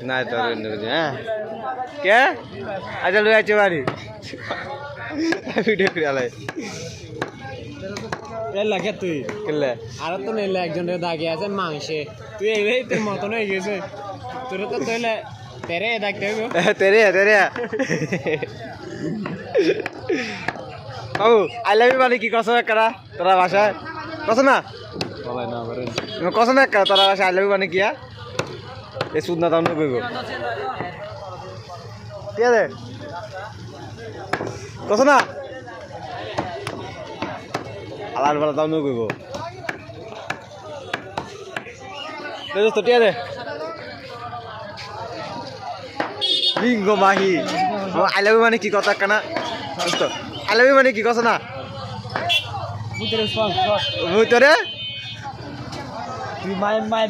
না তো হ্যাঁ কে আচ্ছা লই আইছে বাড়ি ভিডিও করে আলাই লাগে তুই কেলে আর তো নেলে একজনের দাগে আছে মাংসে তুই এই তোর মতন হয়ে গেছে তোর তো তৈলে তেরে দেখতে হবে তেরে তেরে বাবু আই লাভ ইউ মানে কি কস একটা তোরা ভাষায় কস না কস না একটা তোরা ভাষায় আই লাভ ইউ মানে কিয়া এই সুদ না দাম না কইব ঠিক আছে কস না আলার বেলা দাম না কইব দোস্ত ঠিক আছে bingo Mahi I love you মানে কি কথা কানা দোস্ত আই লাভ ইউ মানে কি কস না বুঝতে রেসপন্স ভিতরে তুই মায়ের